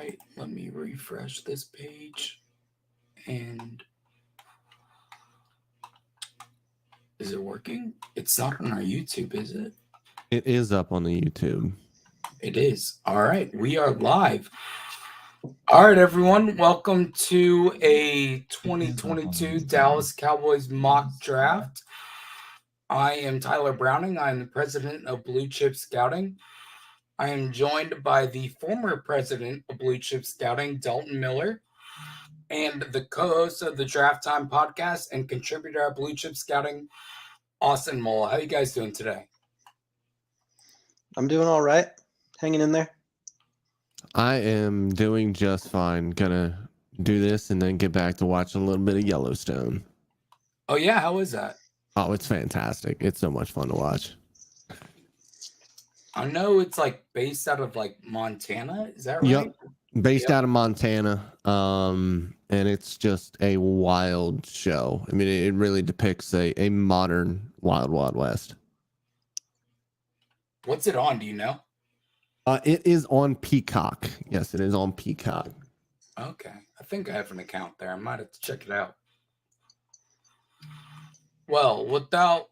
right, let me refresh this page. And is it working? It's not on our YouTube, is it? It is up on the YouTube. It is. All right, we are live. All right, everyone, welcome to a 2022 Dallas Cowboys mock draft. I am Tyler Browning. I am the president of Blue Chip Scouting. I am joined by the former president of Blue Chip Scouting, Dalton Miller, and the co-host of the Draft Time podcast and contributor at Blue Chip Scouting, Austin Mowell. How are you guys doing today? I'm doing all right. Hanging in there. I am doing just fine. Gonna do this and then get back to watching a little bit of Yellowstone. Oh, yeah? How is that? Oh, it's fantastic. It's so much fun to watch. I know it's like based out of like Montana. Is that right? Yep. Based out of Montana. And it's just a wild show. I mean, it really depicts a modern Wild Wild West. What's it on? Do you know? It is on Peacock. Yes, it is on Peacock. Okay. I think I have an account there. I might have to check it out. Well, without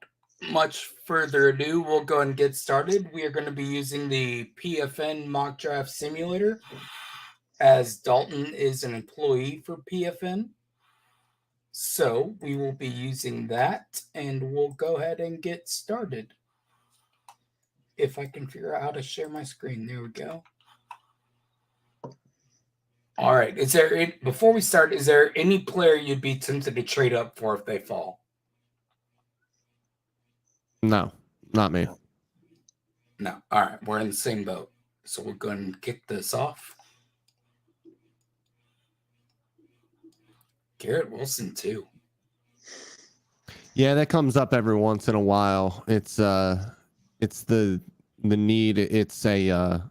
much further ado, we'll go and get started. We are going to be using the PFN mock draft simulator, as Dalton is an employee for PFN. So we will be using that, and we'll go ahead and get started. If I can figure out how to share my screen. There we go. All right. Before we start, is there any player you'd be tempted to trade up for if they fall? No, not me. No. All right. We're in the same boat. So we'll go ahead and kick this off. Garrett Wilson, too. Yeah, that comes up every once in a while. It's the need. It's the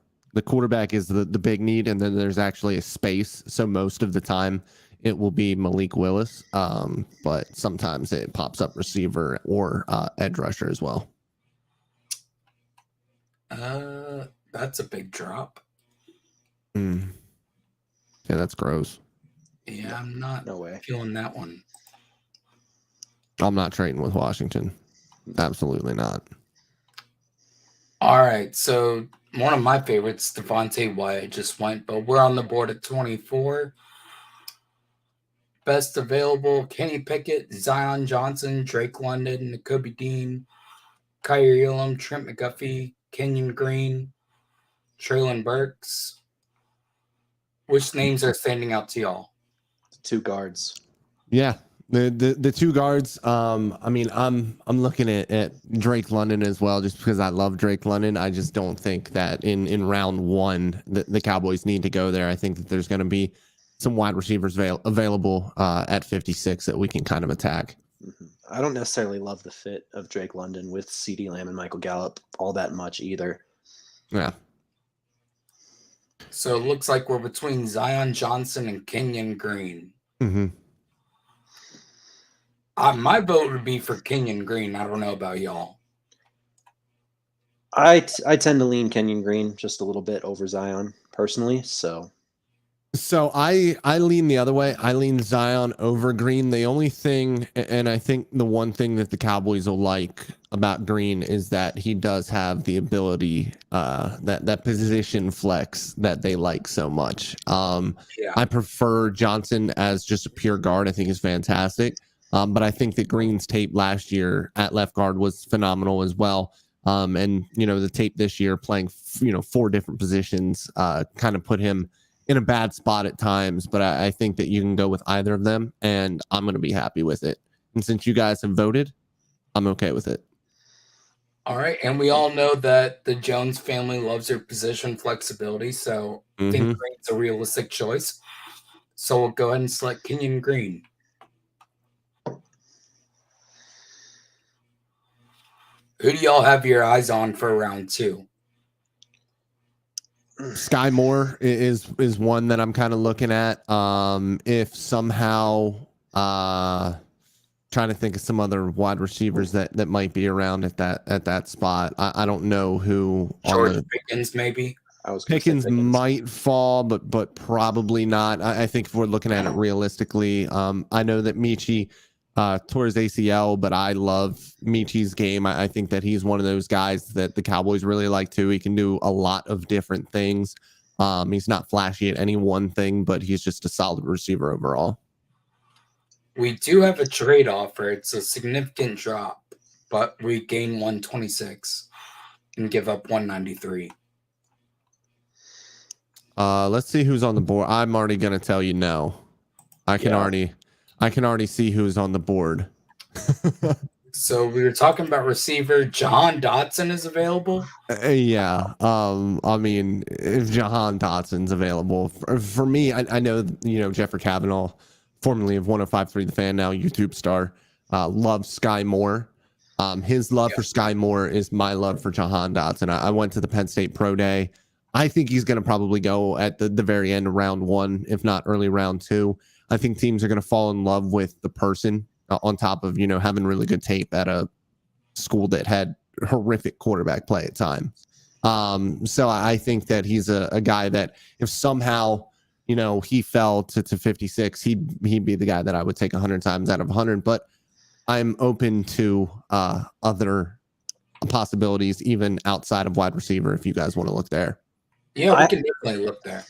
quarterback is the big need, and then there's actually a space. So most of the time it will be Malik Willis, but sometimes it pops up receiver or edge rusher as well. That's a big drop. Yeah, that's gross. Yeah, I'm not feeling that one. I'm not trading with Washington. Absolutely not. All right, so one of my favorites, Devontae Wyatt, just went, but we're on the board at 24. Best available, Kenny Pickett, Zion Johnson, Drake London, Nakobe Dean, Kyrie Elam, Trent McDuffie, Kenyon Green, Traylon Burks. Which names are standing out to y'all? The two guards. Yeah. The two guards, I mean, I'm looking at Drake London as well, just because I love Drake London. I just don't think that in round one the Cowboys need to go there. I think that there's going to be some wide receivers available at 56 that we can kind of attack. Mm-hmm. I don't necessarily love the fit of Drake London with CeeDee Lamb and Michael Gallup all that much either. Yeah. So it looks like we're between Zion Johnson and Kenyon Green. Mm-hmm. My vote would be for Kenyon Green. I don't know about y'all. I tend to lean Kenyon Green just a little bit over Zion personally. So I lean the other way. I lean Zion over Green. The only thing, and I think the one thing that the Cowboys will like about Green is that he does have the ability, that position flex that they like so much. I prefer Johnson as just a pure guard. I think is fantastic. But I think that Green's tape last year at left guard was phenomenal as well. And, the tape this year playing, 4 different positions kind of put him in a bad spot at times. But I think that you can go with either of them, and I'm going to be happy with it. And since you guys have voted, I'm okay with it. All right. And we all know that the Jones family loves their position flexibility. So I think Green's a realistic choice. So we'll go ahead and select Kenyon Green. Who do y'all have your eyes on for round 2? Sky Moore is one that I'm kind of looking at. If somehow trying to think of some other wide receivers that might be around at that spot. I don't know who. George Pickens, maybe. I was gonna say Pickens might fall, but probably not. I think if we're looking at it realistically, I know that Michi tore his ACL, but I love Michi's game. I think that he's one of those guys that the Cowboys really like too. He can do a lot of different things. He's not flashy at any one thing, but he's just a solid receiver overall. We do have a trade offer. It's a significant drop, but we gain 126 and give up 193. Let's see who's on the board. I'm already gonna tell you no. I can already see who's on the board. So we were talking about receiver. Jahan Dotson is available. Yeah. I mean, if Jahan Dotson's available for me, I know Jeffrey Kavanaugh, formerly of 105.3 The Fan, now YouTube star, loves Sky Moore. His love for Sky Moore is my love for Jahan Dotson. I went to the Penn State Pro Day. I think he's going to probably go at the very end of round 1, if not early round 2. I think teams are going to fall in love with the person on top of, having really good tape at a school that had horrific quarterback play at times. So I think that he's a guy that if somehow, he fell to 56, he'd be the guy that I would take 100 times out of 100. But I'm open to other possibilities, even outside of wide receiver, if you guys want to look there. Yeah, we can definitely look there.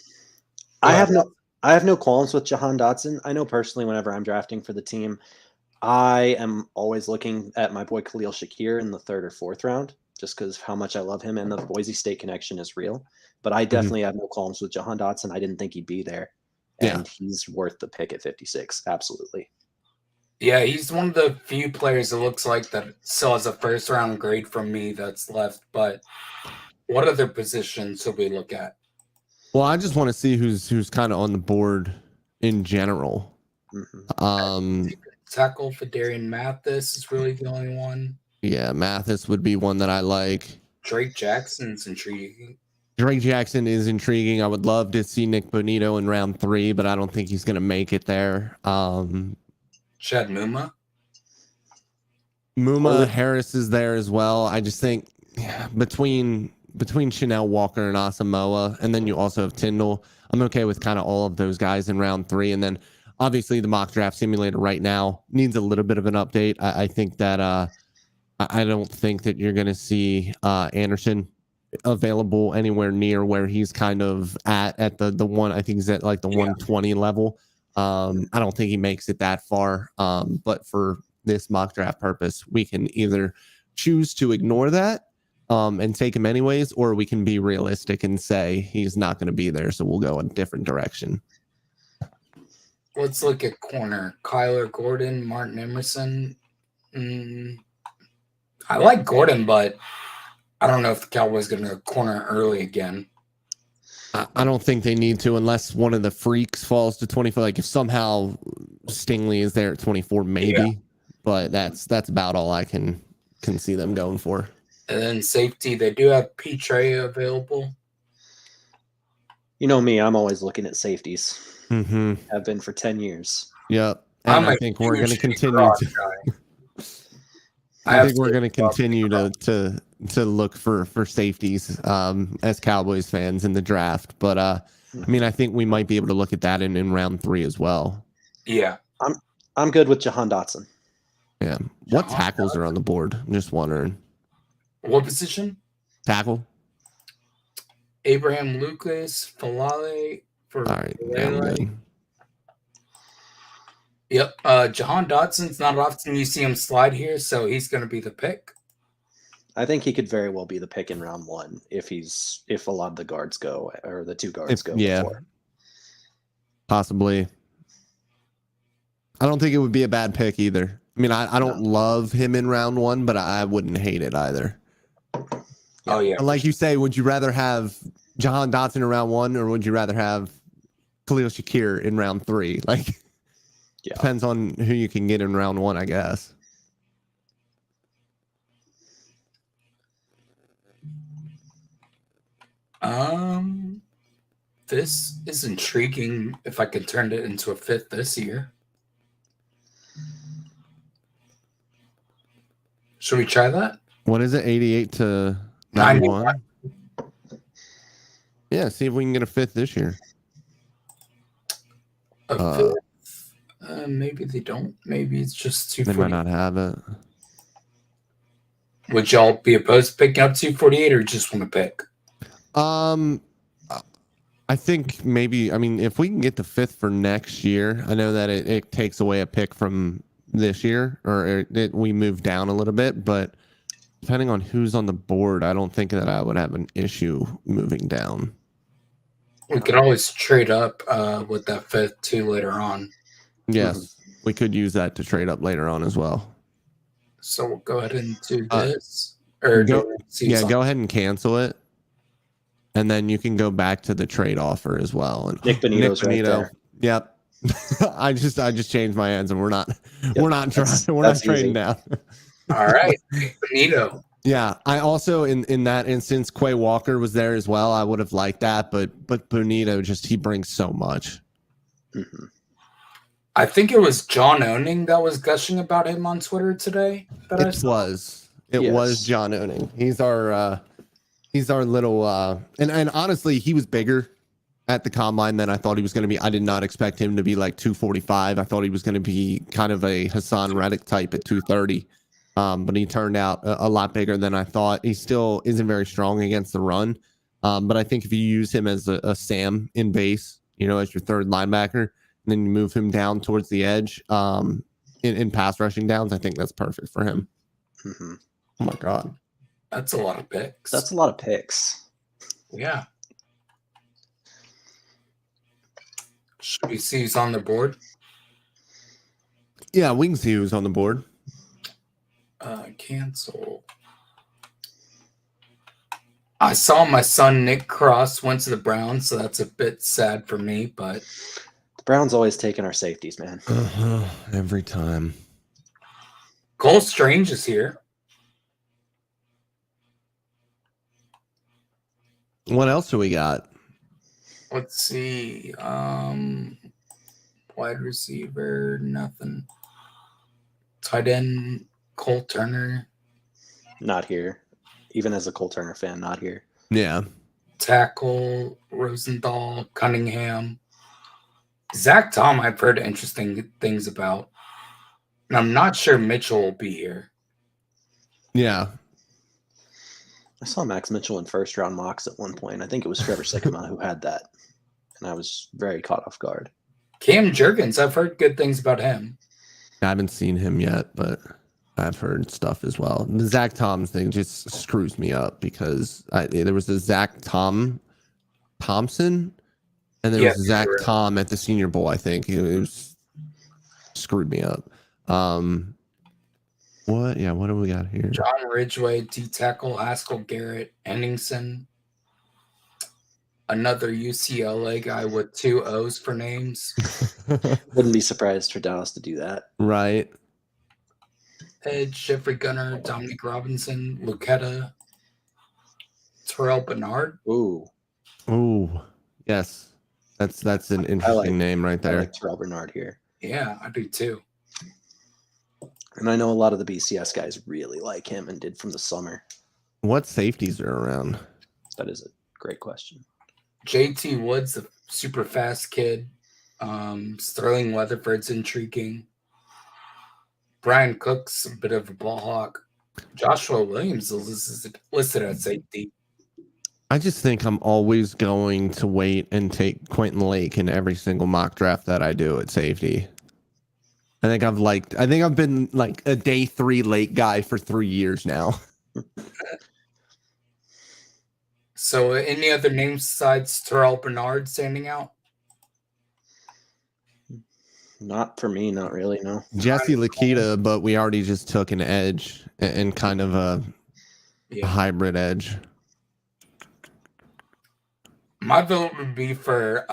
I have no qualms with Jahan Dotson. I know personally, whenever I'm drafting for the team, I am always looking at my boy Khalil Shakir in the 3rd or 4th round, just because of how much I love him, and the Boise State connection is real. But I definitely have no qualms with Jahan Dotson. I didn't think he'd be there, and he's worth the pick at 56. Absolutely. Yeah, he's one of the few players it looks like that still has a 1st-round grade from me that's left. But what other positions should we look at? Well, I just want to see who's kind of on the board in general. Tackle for Darian Mathis is really the only one. Yeah, Mathis would be one that I like. Drake Jackson's intriguing. Drake Jackson is intriguing. I would love to see Nick Bonito in round 3, but I don't think he's going to make it there. Chad Muma. Harris is there as well. I just think between Chanel Walker and Asamoah, and then you also have Tyndall, I'm okay with kind of all of those guys in round 3. And then obviously the mock draft simulator right now needs a little bit of an update. I think that I don't think that you're going to see Anderson available anywhere near where he's kind of at the one. I think he's at like the 120 level. I don't think he makes it that far. But for this mock draft purpose, we can either choose to ignore that and take him anyways, or we can be realistic and say he's not going to be there, so we'll go a different direction. Let's look at corner. Kyler Gordon, Martin Emerson. I like Gordon, but I don't know if the Cowboys going to go corner early again. I don't think they need to unless one of the freaks falls to 24. Like if somehow Stingley is there at 24, maybe. Yeah. But that's about all I can see them going for. And then safety, they do have Petre available. You know me, I'm always looking at safeties. Mm-hmm. Have been for 10 years. Yep. And I think we're going to continue I think we're going to continue to look for safeties as Cowboys fans in the draft. But I mean, I think we might be able to look at that in round 3 as well. Yeah. I'm good with Jahan Dotson. Yeah. What tackles are on the board? I'm just wondering. What position? Tackle. Abraham Lucas, Falale for all right. Yeah, yep. Jahan Dotson's not often you see him slide here, so he's going to be the pick. I think he could very well be the pick in round 1 if a lot of the guards go or the 2 guards go. Yeah. Before. Possibly. I don't think it would be a bad pick either. I mean, I don't love him in round 1, but I wouldn't hate it either. Oh, yeah. Like you say, would you rather have Jahan Dotson in round 1 or would you rather have Khalil Shakir in round 3? Like, depends on who you can get in round 1, I guess. This is intriguing if I could turn it into a 5th this year. Should we try that? What is it? 88 to 91? Yeah, see if we can get a fifth this year. A fifth? Maybe they don't. Maybe it's just They might 240. not have it. Would y'all be opposed to picking up 248 or just want to pick? I think maybe, I mean, if we can get the fifth for next year, I know that it takes away a pick from this year, or we move down a little bit, but depending on who's on the board, I don't think that I would have an issue moving down. We could always trade up with that fifth too later on. Yes, we could use that to trade up later on as well. So we'll go ahead and do this. Or go ahead and cancel it. And then you can go back to the trade offer as well. And Nick Bonito's right there. Yep. I just changed my ends, and we're not trading down. All right, Nick Bonito. Yeah, I also in that instance, Quay Walker was there as well. I would have liked that, but Bonito he brings so much. Mm-hmm. I think it was John Owning that was gushing about him on Twitter today. It was John Owning. He's our little and honestly, he was bigger at the combine than I thought he was going to be. I did not expect him to be like 245. I thought he was going to be kind of a Hassan Reddick type at 230. But he turned out a lot bigger than I thought. He still isn't very strong against the run. But I think if you use him as a Sam in base, as your third linebacker, and then you move him down towards the edge in pass rushing downs, I think that's perfect for him. Mm-hmm. Oh my God. That's a lot of picks. That's a lot of picks. Yeah. Should we see who's on the board? Yeah, we can see who's on the board. Cancel. I saw my son Nick Cross went to the Browns, so that's a bit sad for me, but the Browns always taking our safeties, man. Every time. Cole Strange is here. What else do we got? Let's see. Wide receiver, nothing. Tight end, Cole Turner. Not here. Even as a Cole Turner fan, not here. Yeah. Tackle, Rosenthal, Cunningham. Zach Tom, I've heard interesting things about. And I'm not sure Mitchell will be here. Yeah. I saw Max Mitchell in first round mocks at one point. I think it was Trevor Sycamore who had that. And I was very caught off guard. Cam Jurgens, I've heard good things about him. I haven't seen him yet, but I've heard stuff as well. The Zach Tom thing just screws me up because there was a Zach Thompson, and there was Zach Tom at the Senior Bowl, I think. It was screwed me up. What do we got here? John Ridgeway, D-tackle, Haskell Garrett, Henningsen. Another UCLA guy with 2 O's for names. Wouldn't be surprised for Dallas to do that. Right. Edge, Jeffrey Gunner, Dominic Robinson, Lucetta, Terrell Bernard. Ooh, yes. That's an interesting name right there. I like Terrell Bernard here. Yeah, I do too. And I know a lot of the BCS guys really like him and did from the summer. What safeties are around? That is a great question. JT Woods, a super fast kid. Sterling Weatherford's intriguing. Brian Cook's a bit of a ball hawk. Joshua Williams is listed at safety. I just think I'm always going to wait and take Quentin Lake in every single mock draft that I do at safety. I think I've been like a day 3 late guy for 3 years now. So any other names besides Terrell Bernard standing out? Not for me, not really, no. Jesse Lakita, but we already just took an edge and kind of a hybrid edge. My vote would be for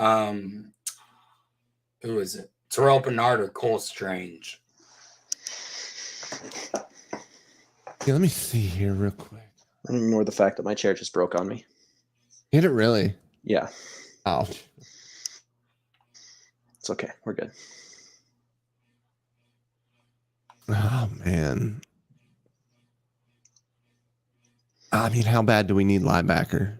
who is it? Terrell Bernard or Cole Strange? Yeah, let me see here real quick. Ignore the fact that my chair just broke on me. Did it really? Yeah. Ouch. It's okay. We're good. Oh, man. I mean, how bad do we need linebacker?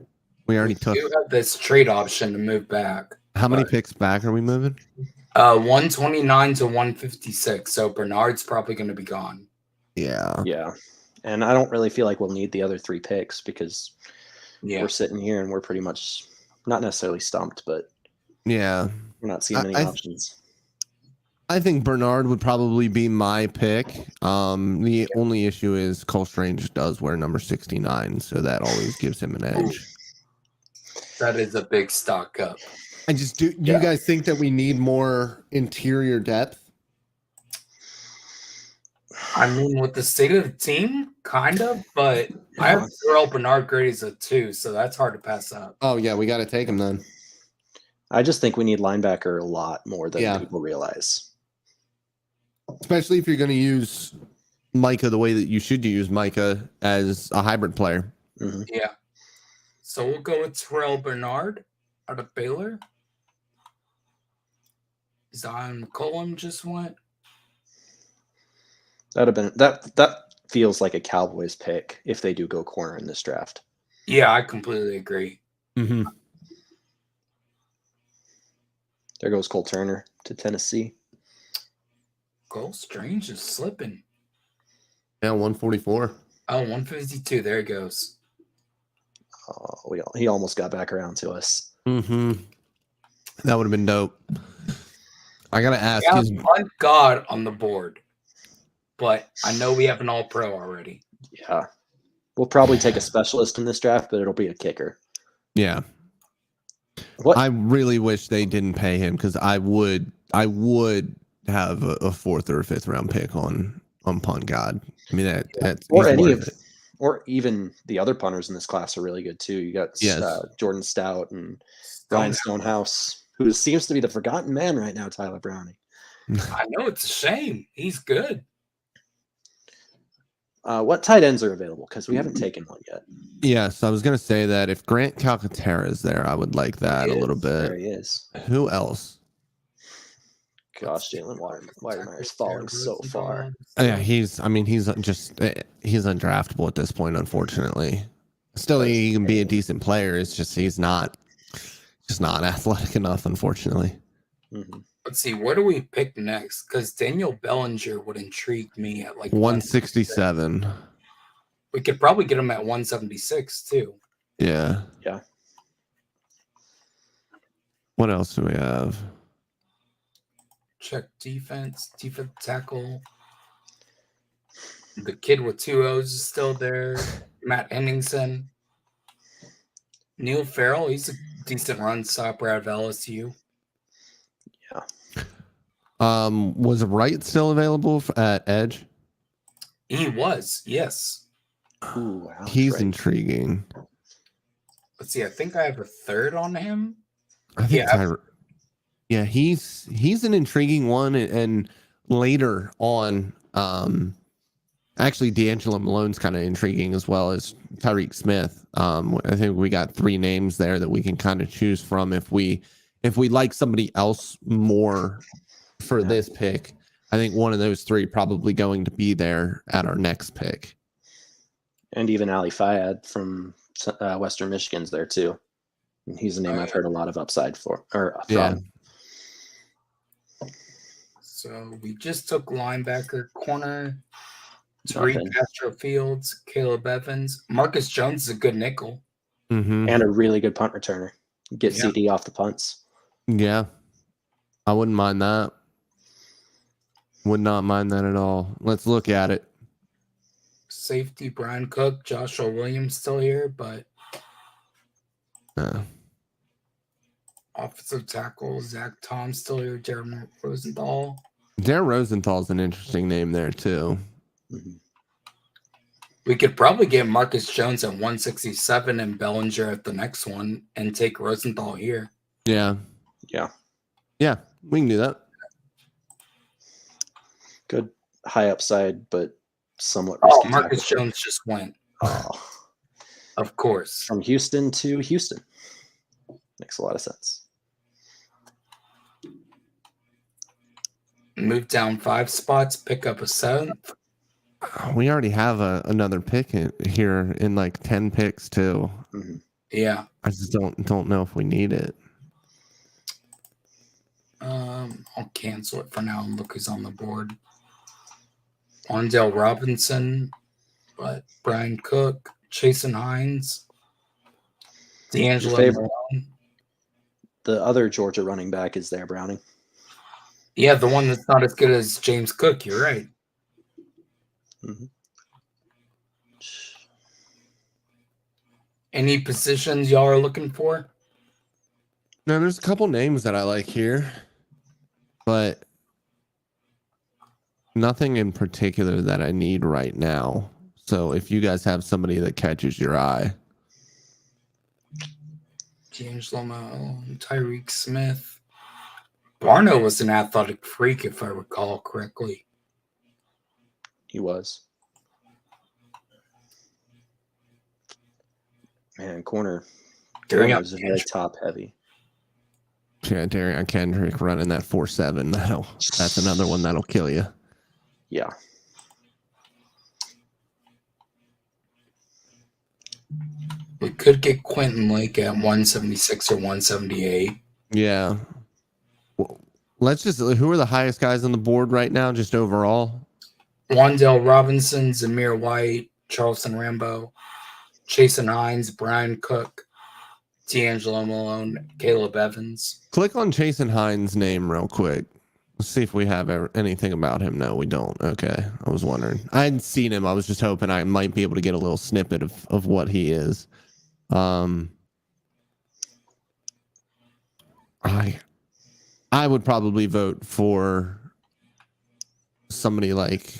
We already took. You have this trade option to move back. How many picks back are we moving? 129 to 156. So Bernard's probably going to be gone. Yeah. Yeah. And I don't really feel like we'll need the other 3 picks because we're sitting here and we're pretty much not necessarily stumped, but yeah, we're not seeing many options. I think Bernard would probably be my pick. The only issue is Cole Strange does wear number 69, so that always gives him an edge. That is a big stock up. I just do. You guys think that we need more interior depth? I mean, with the state of the team, kind of, but I have Terrell Bernard graded as a 2, so that's hard to pass up. Oh yeah, we got to take him then. I just think we need linebacker a lot more than people realize. Especially if you're going to use Micah the way that you should use Micah as a hybrid player. Mm-hmm. Yeah. So we'll go with Terrell Bernard out of Baylor. Zion McCollum just went. That'd have been that feels like a Cowboys pick if they do go corner in this draft. Yeah, I completely agree. Mm-hmm. There goes Cole Turner to Tennessee. Cole Strange is slipping. Yeah, 144. Oh, 152. There he goes. Oh, he almost got back around to us. Mm-hmm. That would have been dope. I gotta ask. Yeah, punt God on the board, but I know we have an All-Pro already. Yeah, we'll probably take a specialist in this draft, but it'll be a kicker. Yeah. What? I really wish they didn't pay him because I would have a 4th or a 5th round pick on punt God. I mean that's or even the other punters in this class are really good too. You got Jordan Stout and Ryan Stonehouse, who seems to be the forgotten man right now, Tyler Browning. I know, it's a shame. He's good. What tight ends are available? Because we haven't taken one yet. Yes, I was going to say that if Grant Calcaterra is there, I would like that a little bit. There he is. Who else? Gosh, Jalen Weidermeyer's falling so far. Yeah, he's undraftable at this point, unfortunately. Still, he can be a decent player. It's just he's not athletic enough, unfortunately. Mm-hmm. Let's see, where do we pick next? Because Daniel Bellinger would intrigue me at like 167. We could probably get him at 176 too. Yeah. Yeah. What else do we have? Check defense tackle. The kid with 2 O's is still there. Matt Henningsen. Neil Farrell, he's a decent run stopper out of LSU. Yeah. Was Wright still available at edge? He was, yes. Ooh, he's intriguing. Let's see, I think I have a 3rd on him. I think he's an intriguing one, and later on, actually D'Angelo Malone's kind of intriguing as well as Tyreek Smith. I think we got 3 names there that we can kind of choose from if we like somebody else more for this pick. I think one of those 3 probably going to be there at our next pick. And even Ali Fayad from Western Michigan's there too. He's a name I've heard a lot of upside from. So we just took linebacker, corner, Tariq Castro Fields, Caleb Evans. Marcus Jones is a good nickel. Mm-hmm. And a really good punt returner. Get CD off the punts. Yeah. I wouldn't mind that. Would not mind that at all. Let's look at it. Safety, Brian Cook, Joshua Williams still here, but offensive tackle, Zach Tom still here, Jared Rosenthal. Jared Rosenthal's an interesting name there too. Mm-hmm. We could probably get Marcus Jones at 167 and Bellinger at the next one and take Rosenthal here. Yeah. Yeah, we can do that. Good high upside, but somewhat risky. Oh, Marcus Jones just went. Oh. Of course. From Houston to Houston. Makes a lot of sense. Move down 5 spots, pick up a 7th. We already have another pick here in like 10 picks too. Mm-hmm. Yeah. I just don't know if we need it. I'll cancel it for now and look who's on the board. Wandale Robinson, but Brian Cook, Chasen Hines, D'Angelo Malone. The other Georgia running back is there, Browning. Yeah, the one that's not as good as James Cook. You're right. Mm-hmm. Any positions y'all are looking for? No, there's a couple names that I like here, but nothing in particular that I need right now. So if you guys have somebody that catches your eye. D'Angelo Malone, Tyreek Smith. Barno was an athletic freak, if I recall correctly. He was. Man, corner is very top heavy. Yeah, Darian Kendrick running that 4.7. That's another one that'll kill you. Yeah. We could get Quentin Lake at 176 or 178. Yeah. Well, let's just, who are the highest guys on the board right now, just overall? Wandale Robinson, Zamir White, Charleston Rambo, Chasen Hines, Brian Cook, D'Angelo Malone, Caleb Evans. Click on Chasen Hines' name real quick. Let's see if we have anything about him. No, we don't. Okay. I was wondering. I hadn't seen him. I was just hoping I might be able to get a little snippet of what he is. I would probably vote for somebody like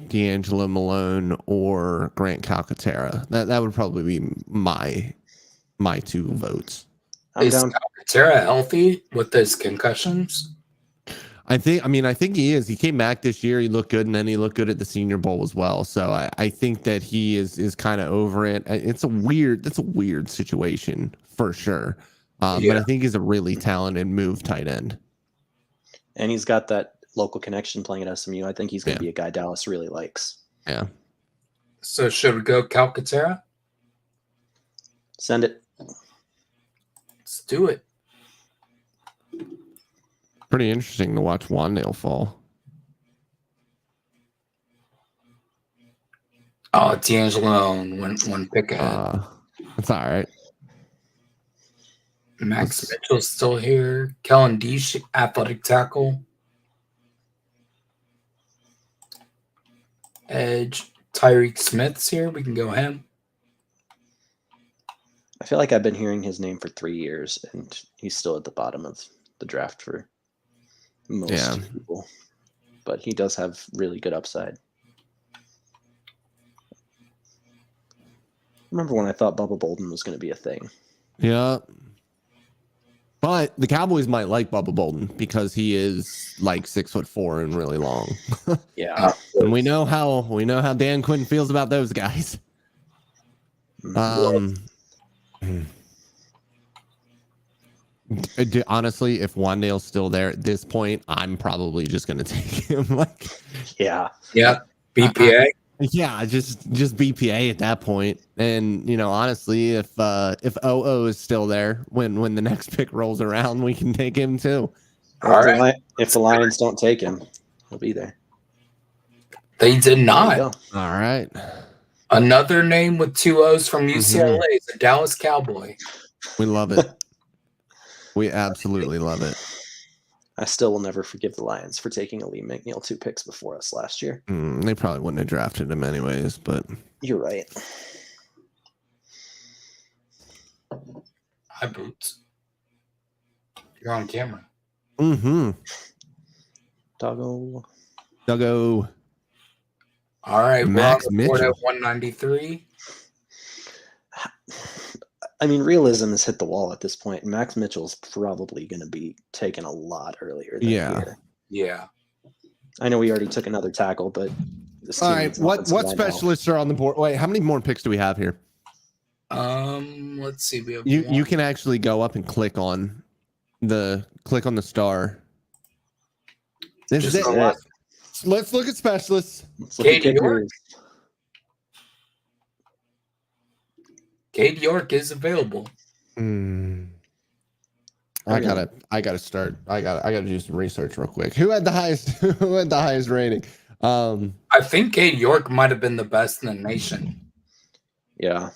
D'Angelo Malone or Grant Calcaterra. That would probably be my two votes. Is Calcaterra healthy with his concussions? I think he is. He came back this year. He looked good, and then he looked good at the Senior Bowl as well. So I think that he is kind of over it. It's a weird situation for sure. But I think he's a really talented tight end. And he's got that local connection playing at SMU. I think he's going to be a guy Dallas really likes. Yeah. So should we go Calcaterra? Send it. Let's do it. Pretty interesting to watch Wandale fall. Oh, D'Angelo one pick ahead. That's all right. Max Mitchell's still here. Kellen Deesh, athletic tackle. Edge. Tyreek Smith's here. We can go him. I feel like I've been hearing his name for 3 years, and he's still at the bottom of the draft for most people. But he does have really good upside. Remember when I thought Bubba Bolden was going to be a thing? Yeah. But the Cowboys might like Bubba Bolden because he is like 6'4" and really long. Yeah. And we know how Dan Quinn feels about those guys. Honestly, if Wandale's still there at this point, I'm probably just gonna take him. Yeah. BPA. Just BPA at that point. And honestly, if OO is still there when the next pick rolls around, we can take him too. If the Lions don't take him, he'll be there. They did not. All right. Another name with 2 O's from UCLA is a Dallas Cowboy. We love it. We absolutely love it. I still will never forgive the Lions for taking Lee McNeil 2 picks before us last year. They probably wouldn't have drafted him anyways, but you're right. Hi, Boots. You're on camera. Doggo. All right, Max Mitchell at 193. I mean, realism has hit the wall at this point. Max Mitchell's probably going to be taken a lot earlier than here. Yeah. I know we already took another tackle, but all right. What specialists are on the board? Wait, how many more picks do we have here? Let's see. We have you can actually go up and click on the star. This is it. Let's look at specialists. Let's look at kickers. Cade York is available. I gotta do some research real quick. Who had the highest rating? I think Cade York might have been the best in the nation. Yeah.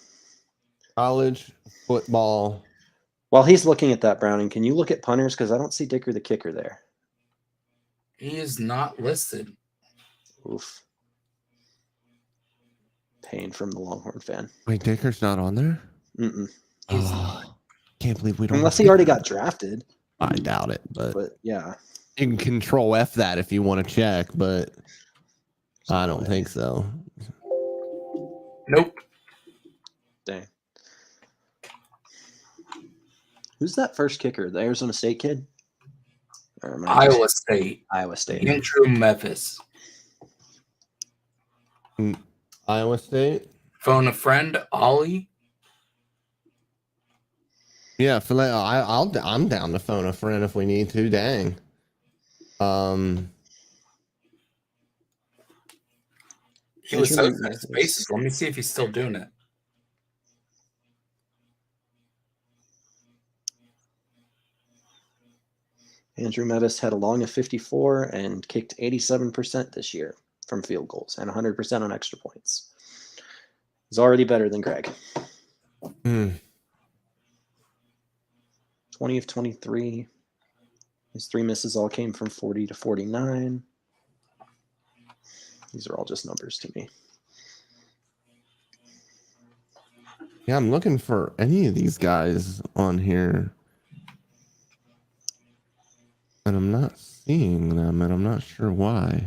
College football. While he's looking at that, Browning, can you look at punters? Because I don't see Dicker the kicker there. He is not listed. Oof. Pain from the Longhorn fan. Wait, Dicker's not on there? Mm-mm. He's not. Can't believe we don't. Unless he already got drafted. I doubt it, but yeah. you can control F that if you want to check, but I don't think so. Nope. Dang. Who's that first kicker? The Arizona State kid? Iowa State. Iowa State. Andrew Metis. Iowa State. Phone a friend, Ollie. Yeah, I'm down to phone a friend if we need to. Dang. He was so spaces. Let me see if he's still doing it. Andrew Metis had a long of 54 and kicked 87% this year from field goals and 100% on extra points. He's already better than Greg. 20 of 23. His 3 misses all came from 40 to 49. These are all just numbers to me. Yeah, I'm looking for any of these guys on here. And I'm not seeing them, and I'm not sure why.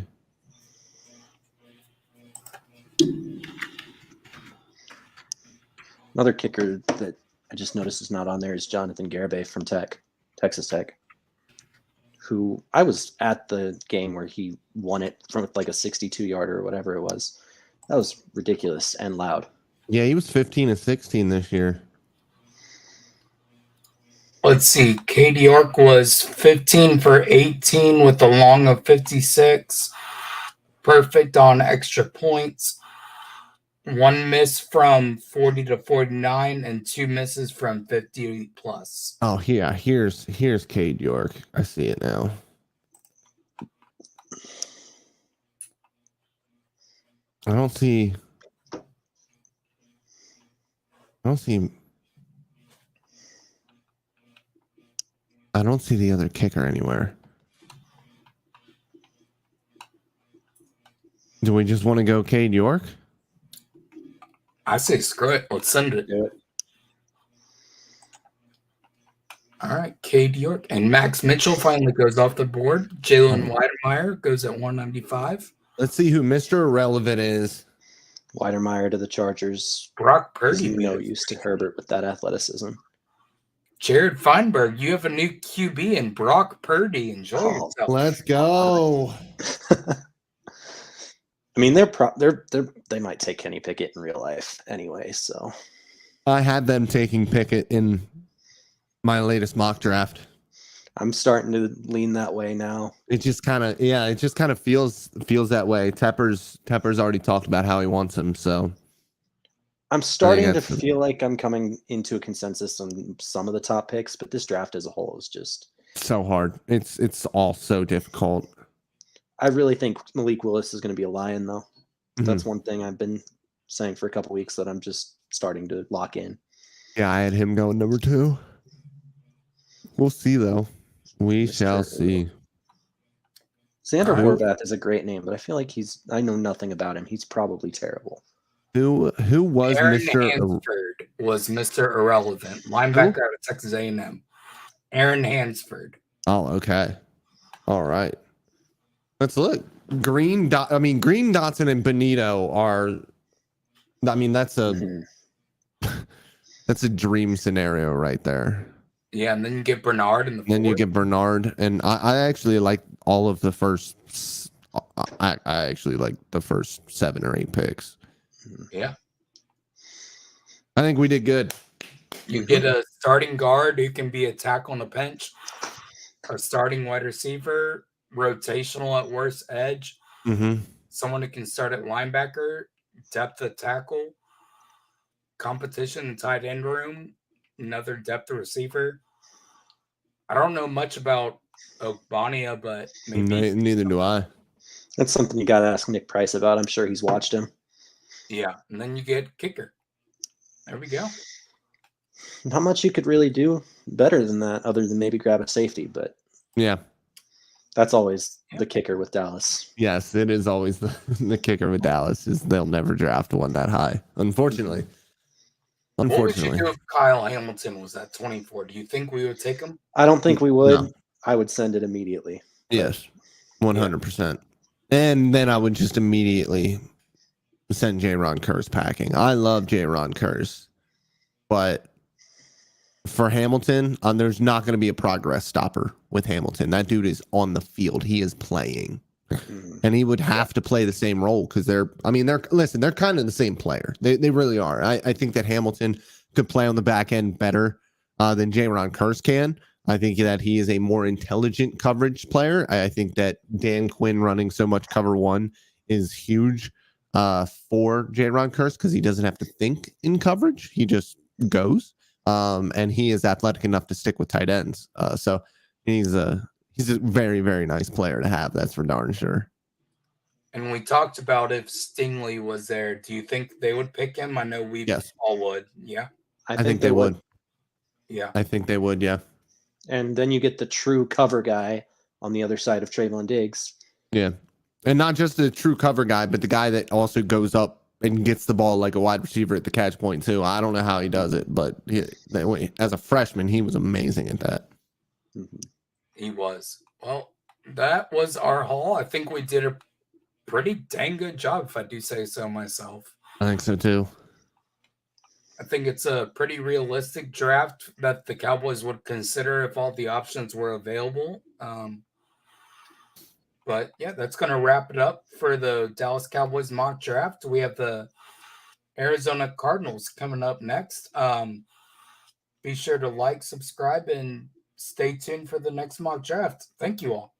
Another kicker that I just noticed is not on there is Jonathan Garabay from Texas Tech, who I was at the game where he won it from like a 62-yarder or whatever it was. That was ridiculous and loud. Yeah, he was 15 and 16 this year. Let's see. Cade York was 15 for 18 with a long of 56. Perfect on extra points. 1 miss from 40 to 49 and 2 misses from 50 plus. Oh, yeah. Here's Cade York. I see it now. I don't see the other kicker anywhere. Do we just want to go Cade York? I say screw it. Let's send it. Do it. All right, Cade York. And Max Mitchell finally goes off the board. Jalen Weidemeyer goes at 195. Let's see who Mr. Irrelevant is. Weidemeyer to the Chargers. Brock Purdy. No use to Herbert with that athleticism. Jared Feinberg, you have a new QB in Brock Purdy. Enjoy yourself. Let's go. I mean, they might take Kenny Pickett in real life anyway. So I had them taking Pickett in my latest mock draft. I'm starting to lean that way now. It just kind of feels that way. Tepper's already talked about how he wants him, so I'm starting to feel like I'm coming into a consensus on some of the top picks, but this draft as a whole is just so hard. It's all so difficult. I really think Malik Willis is going to be a Lion, though. Mm-hmm. That's one thing I've been saying for a couple weeks that I'm just starting to lock in. Yeah, I had him going number 2. We'll see, though. We shall see. Xander Horvath is a great name, but I feel like I know nothing about him. He's probably terrible. Who was Aaron Mr. Hansford was Mr. Irrelevant, linebacker out of Texas A&M. Aaron Hansford. Oh, okay. All right. Let's look. Green Dotson and Benito are. I mean, that's a dream scenario right there. Yeah, and then you get Bernard in the. Then you get Bernard, and I actually like all of the first. I actually like the first 7 or 8 picks. Yeah, I think we did good. You get a starting guard who can be a tackle on the bench, a starting wide receiver, rotational at worst edge, someone who can start at linebacker, depth at tackle, competition in tight end room, another depth receiver. I don't know much about Ogbania, but maybe Neither do I. That's something you got to ask Nick Price about. I'm sure he's watched him. yeah. And then you get kicker. There we go. Not much you could really do better than that, other than maybe grab a safety. But Yeah. that's always the kicker with Dallas. Yes, it is always the kicker with Dallas is they'll never draft one that high. Unfortunately. What would you do if Kyle Hamilton was at 24? Do you think we would take him? I don't think we would. No. I would send it immediately. Yes, 100%. And then I would just immediately send J-Ron Curse packing. I love J-Ron Curse, but for Hamilton, there's not going to be a progress stopper with Hamilton. That dude is on the field. He is playing. And he would have to play the same role because they're kind of the same player. They really are. I think that Hamilton could play on the back end better than J-Ron Curse can. I think that he is a more intelligent coverage player. I think that Dan Quinn running so much cover one is huge for J-Ron Curse because he doesn't have to think in coverage. He just goes. And he is athletic enough to stick with tight ends. So he's a very, very nice player to have. That's for darn sure. And we talked about if Stingley was there. Do you think they would pick him? I know we all would. Yeah. I think they would. Yeah. I think they would. Yeah. And then you get the true cover guy on the other side of Trayvon Diggs. Yeah. And not just the true cover guy, but the guy that also goes up and gets the ball like a wide receiver at the catch point too. I don't know how he does it, but as a freshman, he was amazing at that. He was. Well, that was our haul. I think we did a pretty dang good job, if I do say so myself. I think so too. I think it's a pretty realistic draft that the Cowboys would consider if all the options were available. But yeah, that's going to wrap it up for the Dallas Cowboys mock draft. We have the Arizona Cardinals coming up next. Be sure to like, subscribe, and stay tuned for the next mock draft. Thank you all.